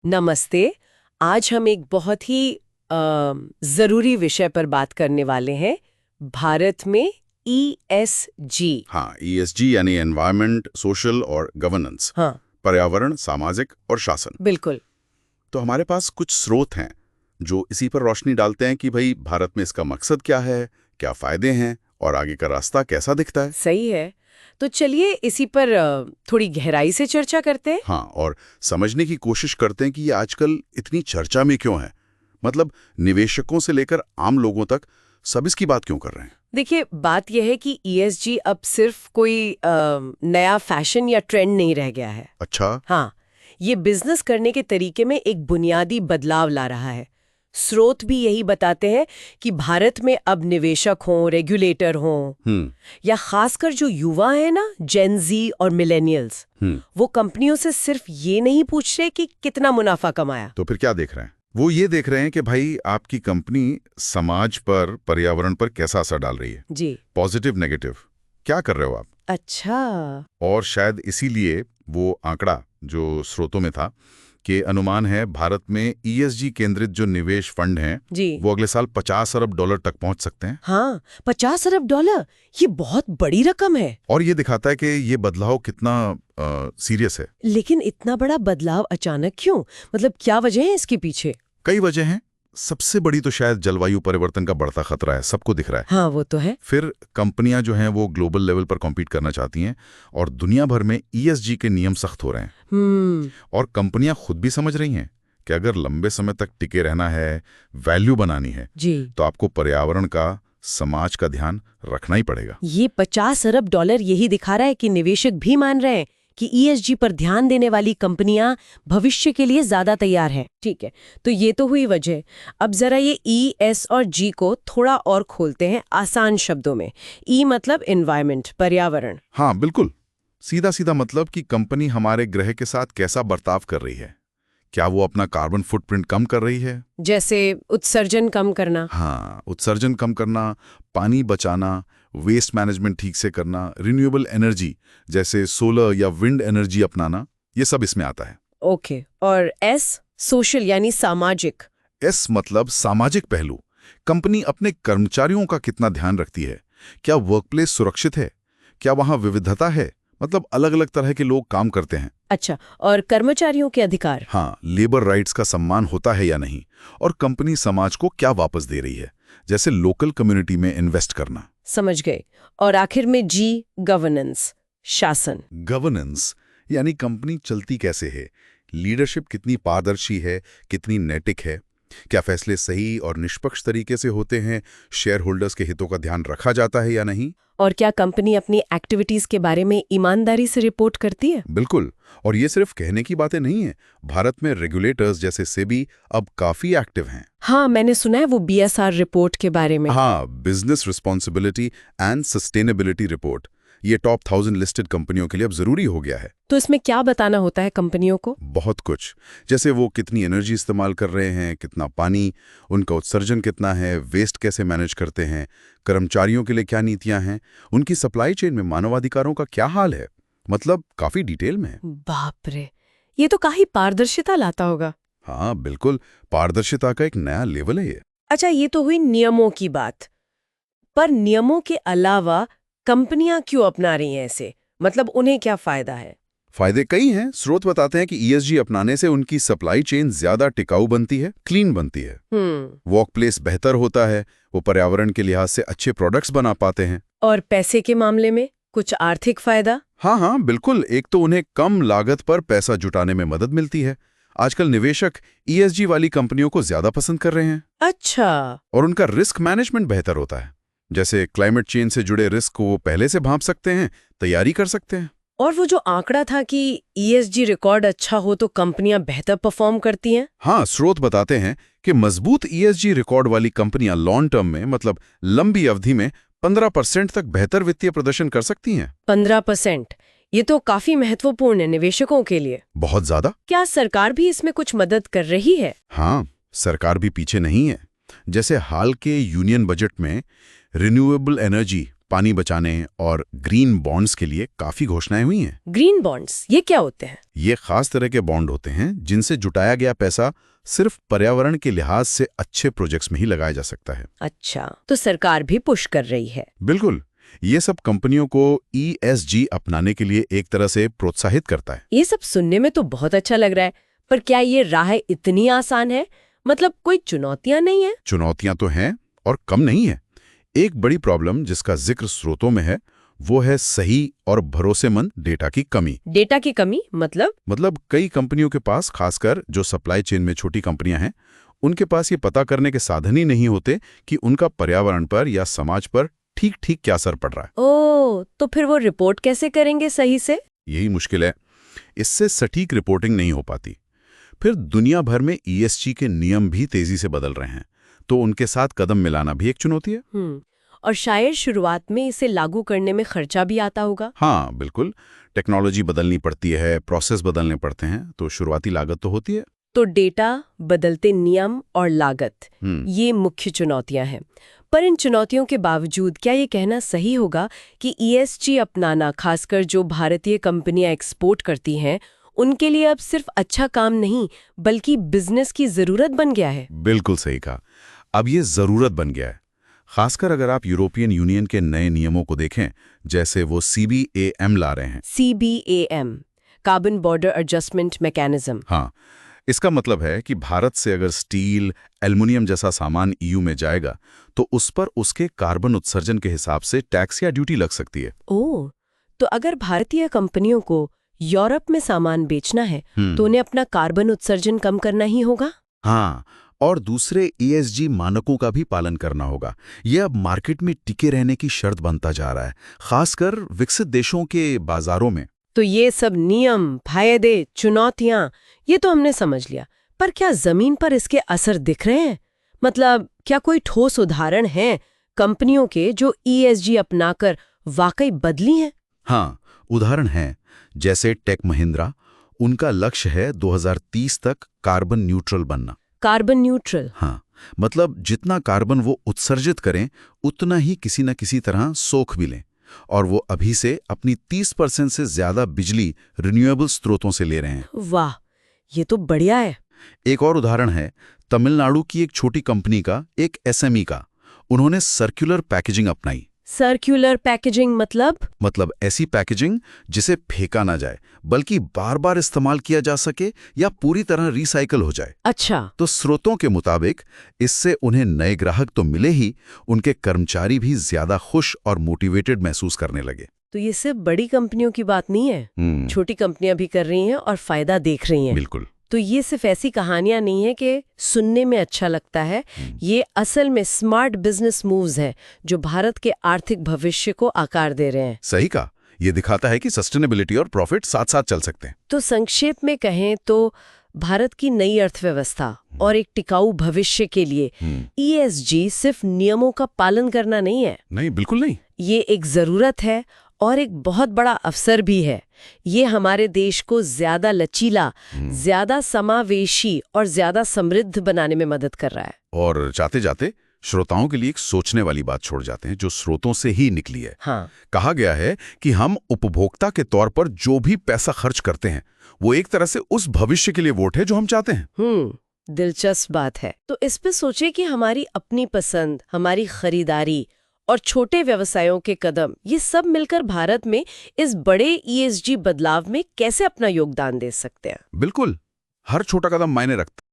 नमस्ते। आज हम एक बहुत ही ज़रूरी विषय पर बात करने वाले हैं। भारत में ESG। हाँ, ESG यानी एनवायरनमेंट, सोशल और गवर्नेंस, हाँ, पर्यावरण, सामाजिक और शासन। बिल्कुल। तो हमारे पास कुछ स्रोत हैं जो इसी पर रोशनी डालते हैं कि भाई भारत में इसका मकसद क्या है, क्या फायदे हैं और आगे का रास्ता कैसा दिखता है। सही है। तो चलिए इसी पर थोड़ी गहराई से चर्चा करते हैं। हाँ, और समझने की कोशिश करते हैं कि ये आजकल इतनी चर्चा में क्यों है। मतलब निवेशकों से लेकर आम लोगों तक सब इसकी बात क्यों कर रहे हैं। देखिए, बात यह है कि ESG अब सिर्फ कोई नया फैशन या ट्रेंड नहीं रह गया है। अच्छा। हाँ, ये बिजनेस करने के तरीके में एक बुनियादी बदलाव ला रहा है। स्रोत भी यही बताते हैं कि भारत में अब निवेशक हों, रेगुलेटर हों, या खासकर जो युवा है ना, जेन ज़ी और मिलेनियल्स, वो कंपनियों से सिर्फ ये नहीं पूछ रहे कि कितना मुनाफा कमाया। तो फिर क्या देख रहे हैं? वो ये देख रहे हैं कि भाई आपकी कंपनी समाज पर, पर्यावरण पर कैसा असर डाल रही है। जी। पॉजिटिव, नेगेटिव, क्या कर रहे हो आप। अच्छा। और शायद इसीलिए वो आंकड़ा जो स्रोतों में था कि अनुमान है भारत में ESG केंद्रित जो निवेश फंड हैं जी। वो अगले साल 50 अरब डॉलर तक पहुंच सकते हैं। हाँ, 50 अरब डॉलर, ये बहुत बड़ी रकम है। और ये दिखाता है कि ये बदलाव कितना सीरियस है। लेकिन इतना बड़ा बदलाव अचानक क्यों? मतलब क्या वजह है इसके पीछे? कई वजह हैं। सबसे बड़ी तो शायद जलवायु परिवर्तन का बढ़ता खतरा है, सबको दिख रहा है। हाँ, वो तो है। फिर कंपनियां जो हैं वो ग्लोबल लेवल पर कॉम्पीट करना चाहती हैं और दुनिया भर में ESG के नियम सख्त हो रहे हैं। और कंपनियां खुद भी समझ रही हैं कि अगर लंबे समय तक टिके रहना है, वैल्यू बनानी है, जी। तो आपको पर्यावरण का, समाज का ध्यान रखना ही पड़ेगा। ये 50 अरब डॉलर यही दिखा रहा है कि निवेशक भी मान रहे हैं कि ESG पर ध्यान देने वाली कंपनियां भविष्य के लिए ज्यादा तैयार हैं। ठीक है, तो ये तो हुई वजह। अब जरा ये ES और G को थोड़ा और खोलते हैं आसान शब्दों में। E मतलब एनवायरनमेंट, पर्यावरण। हाँ बिल्कुल, सीधा सीधा मतलब कि कंपनी हमारे ग्रह के साथ कैसा बर्ताव कर रही है। क्या वो अपना कार्बन फुटप्रिंट कम कर रही है? जैसे उत्सर्जन कम करना। हाँ, उत्सर्जन कम करना, पानी बचाना, वेस्ट मैनेजमेंट ठीक से करना, रिन्यूएबल एनर्जी जैसे सोलर या विंड एनर्जी अपनाना, ये सब इसमें आता है। ओके। और S सोशल यानी सामाजिक। एस मतलब सामाजिक पहलू। कंपनी अपने कर्मचारियों का कितना ध्यान रखती है। क्या वर्कप्लेस सुरक्षित है? क्या वहाँ विविधता है? मतलब अलग अलग तरह के लोग काम करते हैं। अच्छा, और कर्मचारियों के अधिकार। हाँ, लेबर राइट्स का सम्मान होता है या नहीं, और कंपनी समाज को क्या वापस दे रही है, जैसे लोकल कम्युनिटी में इन्वेस्ट करना। समझ गए। और आखिर में G गवर्नेंस, शासन। गवर्नेंस यानी कंपनी चलती कैसे है, लीडरशिप कितनी पारदर्शी है, कितनी नैतिक है, क्या फैसले सही और निष्पक्ष तरीके से होते हैं, शेयर होल्डर्स के हितों का ध्यान रखा जाता है या नहीं। और क्या कंपनी अपनी एक्टिविटीज के बारे में ईमानदारी से रिपोर्ट करती है? बिल्कुल। और ये सिर्फ कहने की बातें नहीं है। भारत में रेगुलेटर्स जैसे सेबी अब काफी एक्टिव हैं। हाँ, मैंने सुना है वो BSR रिपोर्ट के बारे में। हाँ, business responsibility and sustainability report, ये टॉप 1000 लिस्टेड कंपनियों के लिए अब जरूरी हो गया है। तो इसमें क्या बताना होता है कंपनियों को? बहुत कुछ, जैसे वो कितनी एनर्जी इस्तेमाल कर रहे हैं, कितना पानी, उनका उत्सर्जन कितना है, वेस्ट कैसे मैनेज करते हैं, कर्मचारियों के लिए क्या नीतियां हैं, उनकी सप्लाई चेन में मानवाधिकारों का क्या हाल है। मतलब काफी डिटेल में है। बाप रे, ये तो काफी पारदर्शिता लाता होगा। हाँ बिल्कुल, पारदर्शिता का एक नया लेवल है ये। अच्छा, ये तो हुई नियमों की बात। पर नियमों के अलावा कंपनियां क्यों अपना रही हैं ऐसे? मतलब उन्हें क्या फायदा है? फायदे कई हैं। स्रोत बताते हैं कि ESG अपनाने से उनकी सप्लाई चेन ज्यादा टिकाऊ बनती है, क्लीन बनती है, वर्कप्लेस बेहतर होता है, वो पर्यावरण के लिहाज से अच्छे प्रोडक्ट्स बना पाते हैं। और पैसे के मामले में कुछ आर्थिक फायदा? हाँ हाँ बिल्कुल, एक तो उन्हें कम लागत पर पैसा जुटाने में मदद मिलती है। आजकल निवेशक ESG वाली कंपनियों को ज्यादा पसंद कर रहे हैं। अच्छा। और उनका रिस्क मैनेजमेंट बेहतर होता है, जैसे क्लाइमेट चेंज से जुड़े रिस्क को वो पहले से भांप सकते हैं, तैयारी कर सकते हैं। और वो जो आंकड़ा था कि ESG रिकॉर्ड अच्छा हो तो कंपनियां बेहतर परफॉर्म करती हैं। हाँ, स्रोत बताते हैं कि मजबूत ESG रिकॉर्ड वाली कंपनियां लॉन्ग टर्म में, मतलब लंबी अवधि में 15% तक बेहतर वित्तीय प्रदर्शन कर सकती हैं। 15%? ये तो काफी महत्वपूर्ण है निवेशकों के लिए। बहुत ज्यादा। क्या सरकार भी इसमें कुछ मदद कर रही है? हाँ, सरकार भी पीछे नहीं है। जैसे हाल के यूनियन बजट में रिन्यूएबल एनर्जी पानी बचाने और ग्रीन बॉन्ड्स के लिए काफी घोषणाएं हुई हैं। ग्रीन बॉन्ड्स ये क्या होते हैं? ये खास तरह के बॉन्ड होते हैं जिनसे जुटाया गया पैसा सिर्फ पर्यावरण के लिहाज से अच्छे प्रोजेक्ट्स में ही लगाया जा सकता है। अच्छा, तो सरकार भी पुश कर रही है। बिल्कुल, ये सब कंपनियों को ESG अपनाने के लिए एक तरह से प्रोत्साहित करता है। ये सब सुनने में तो बहुत अच्छा लग रहा है, पर क्या ये राह इतनी आसान है? मतलब कोई चुनौतियां नहीं है? चुनौतियां तो हैं और कम नहीं है। एक बड़ी प्रॉब्लम जिसका जिक्र स्रोतों में है वो है सही और भरोसेमंद डेटा की कमी। डेटा की कमी मतलब कई कंपनियों के पास, खासकर जो सप्लाई चेन में छोटी कंपनियां हैं, उनके पास ये पता करने के साधन ही नहीं होते कि उनका पर्यावरण पर या समाज पर ठीक ठीक क्या असर पड़ रहा है। ओह, तो फिर वो रिपोर्ट कैसे करेंगे सही से? यही मुश्किल है, इससे सटीक रिपोर्टिंग नहीं हो पाती। फिर दुनिया भर में ESG के नियम भी तेजी से बदल रहे हैं, तो उनके साथ कदम मिलाना भी एक चुनौती है। और शायद शुरुआत में इसे लागू करने में खर्चा भी आता होगा। हाँ बिल्कुल, टेक्नोलॉजी बदलनी पड़ती है, प्रोसेस बदलने पड़ते हैं, तो शुरुआती लागत तो होती है। तो डेटा, बदलते नियम और लागत, ये मुख्य चुनौतियां हैं। पर इन चुनौतियों के बावजूद क्या ये कहना सही होगा कि ESG अपनाना, खासकर जो भारतीय कंपनियां एक्सपोर्ट करती हैं, उनके लिए अब सिर्फ अच्छा काम नहीं बल्कि बिजनेस की जरूरत बन गया है? बिल्कुल सही कहा, अब ये जरूरत बन गया है। खासकर अगर आप यूरोपियन यूनियन के नए नियमों को देखें, जैसे वो CBAM ला रहे हैं। CBAM, carbon border adjustment mechanism. हाँ, इसका मतलब है कि भारत से अगर स्टील, एल्युमिनियम जैसा सामान EU में जाएगा तो उस पर उसके कार्बन उत्सर्जन के हिसाब से टैक्स या ड्यूटी लग सकती है। ओह, तो अगर भारतीय कंपनियों को यूरोप में सामान बेचना है तो उन्हें अपना कार्बन उत्सर्जन कम करना ही होगा। हाँ, और दूसरे ESG मानकों का भी पालन करना होगा। यह अब मार्केट में टिके रहने की शर्त बनता जा रहा है, खासकर विकसित देशों के बाजारों में। तो ये सब नियम, फायदे, चुनौतियां, ये तो हमने समझ लिया, पर क्या जमीन पर इसके असर दिख रहे हैं? मतलब क्या कोई ठोस उदाहरण है कंपनियों के जो ESG अपनाकर वाकई बदली हैं? हाँ, उदाहरण हैं, जैसे टेक महिंद्रा। उनका लक्ष्य है 2030 तक कार्बन न्यूट्रल बनना। Carbon neutral? हाँ, मतलब जितना कार्बन वो उत्सर्जित करें उतना ही किसी न किसी तरह सोख भी लें, और वो अभी से अपनी 30% से ज्यादा बिजली रिन्यूएबल स्रोतों से ले रहे हैं। वाह, ये तो बढ़िया है। एक और उदाहरण है तमिलनाडु की एक छोटी कंपनी का, एक SME का। उन्होंने सर्कुलर पैकेजिंग अपनाई। सर्कुलर पैकेजिंग मतलब ऐसी पैकेजिंग जिसे फेंका ना जाए बल्कि बार बार इस्तेमाल किया जा सके या पूरी तरह रिसाइकल हो जाए। अच्छा, तो स्रोतों के मुताबिक इससे उन्हें नए ग्राहक तो मिले ही, उनके कर्मचारी भी ज्यादा खुश और मोटिवेटेड महसूस करने लगे। तो ये सिर्फ बड़ी कंपनियों की बात नहीं है, छोटी कंपनियां भी कर रही हैं और फायदा देख रही हैं। बिल्कुल। तो ये सिर्फ ऐसी कहानियां नहीं है कि सुनने में अच्छा लगता है, ये असल में स्मार्ट बिजनेस मूव्स हैं जो भारत के आर्थिक भविष्य को आकार दे रहे हैं। सही कहा, ये दिखाता है कि सस्टेनेबिलिटी और प्रॉफिट साथ साथ चल सकते हैं। तो संक्षेप में कहें तो भारत की नई अर्थव्यवस्था और एक टिकाऊ भविष्य के लिए ESG सिर्फ नियमों का पालन करना नहीं है। नहीं, बिल्कुल नहीं। ये एक जरूरत है और एक बहुत बड़ा अवसर भी है। ये हमारे देश को ज्यादा लचीला, ज्यादा समावेशी और ज्यादा समृद्ध बनाने में मदद कर रहा है। और जाते जाते श्रोताओं के लिए एक सोचने वाली बात छोड़ जाते हैं जो स्रोतों से ही निकली है। हाँ। कहा गया है कि हम उपभोक्ता के तौर पर जो भी पैसा खर्च करते हैं वो एक तरह से उस भविष्य के लिए वोट है जो हम चाहते हैं। दिलचस्प बात है। तो इस पे सोचे कि हमारी अपनी पसंद, हमारी खरीदारी और छोटे व्यवसायों के कदम, ये सब मिलकर भारत में इस बड़े ESG बदलाव में कैसे अपना योगदान दे सकते हैं। बिल्कुल, हर छोटा कदम मायने रखता है।